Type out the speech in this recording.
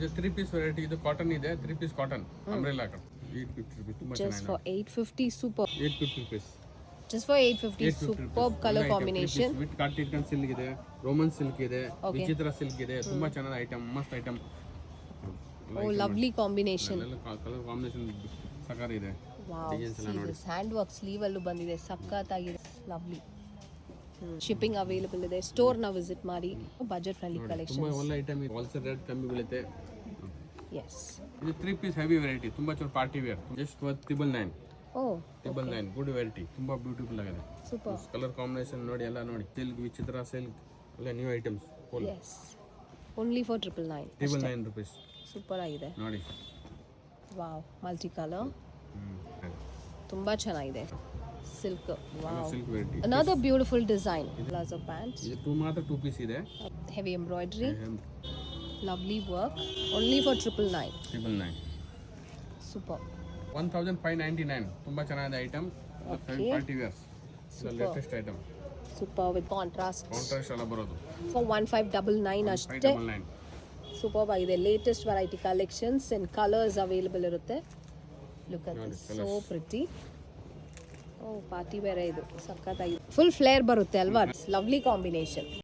ಇದು 3 piece variety. ಇದು cotton ಇದೆ, 3 piece cotton umbrella cotton. 850 rupees. ತುಂಬಾ Just ಚೆನ್ನಾಗಿದೆ. for 850, super. 850 rupees. Just for 850, 850 superb color combination. With ಕಾರ್ಟಿಕನ್ ಸಿಲ್ಕ್ ಇದೆ, ರೋಮನ್ ಸಿಲ್ಕ್ ಇದೆ, ವಿಚಿತ್ರ ಸಿಲ್ಕ್ ಇದೆ. ತುಂಬಾ ಚೆನ್ನಾದ ಐಟಮ್, ಮಸ್ತ್ item. Oh, lovely combination. Colour combination ಸಕಾರ ಇದೆ. Wow, ಡಿಸೈನ್ಸ್ ಎಲ್ಲ see ನೋಡಿ. this handwork sleeve ಅಲ್ಲೂ ಬಂದಿದೆ, ಸಖತ್ತಾಗಿದೆ. Lovely. ಶಿಪ್ಪಿಂಗ್ ಅವೈಲೇಬಲ್ ಇದೆ. ಸ್ಟೋರ್ ನ ವಿಸಿಟ್ ಮಾಡಿ. ಬಜೆಟ್ ಫ್ರೆಂಡ್ಲಿ ತುಂಬಾ ಕಲೆಕ್ಷನ್ಸ್. ಒಳ್ಳೆ ಐಟಮ್ ಇದೆ. ಹೋಲ್ಸೇಲ್ ರೇಟ್ ಕಮ್ಮಿ ಬೀಳುತ್ತೆ. ಎಸ್. ಇದು 3 ಪೀಸ್ ಹೆವಿ ವೆರೈಟಿ, ತುಂಬಾ ಚೆನ್ನಾಗಿ party wear. Just 999. Oh 999 good variety, ತುಂಬಾ ಬ್ಯೂಟಿಫುಲ್ ಆಗಿದೆ. ಸೂಪರ್. ಕಲರ್ ಕಾಂಬಿನೇಷನ್ ನೋಡಿ, ಎಲ್ಲ ನೋಡಿ. ಸಿಲ್ಕ್, ವಿಚಿತ್ರ ಸಿಲ್ಕ್, ಎಲ್ಲ new items. Yes. Only for 999. 999 rupees. Super ಆಗಿದೆ. ನೋಡಿ. Wow, multi colour. ತುಂಬಾ ಚೆನ್ನಾಗಿದೆ. Silk. Wow. Silk variety. Another beautiful design. Plazo pant. ಇದು ಮಾತ್ರ 2 ಪೀಸ್ ಇದೆ. Heavy embroidery. Lovely work. Only for 999. 999. Super. 1599. ತುಂಬಾ ಚೆನ್ನಾಗಿದೆ ಐಟಮ್. Okay. Party wears. ಇದು latest item. Super with contrast. Contrast ಎಲ್ಲ ಬರೋದು. For 1599 ಅಷ್ಟೇ. 599. ಸೂಪರ್ ಆಗಿದೆ. Latest variety collections and colours available ಇರುತ್ತೆ. Look at this, so pretty. Oh party wear ಇದು, ಸಖತ್ತಾಗಿದೆ. ಫುಲ್ ಫ್ಲೇರ್ ಬರುತ್ತೆ ಅಲ್ವಾ? Lovely combination.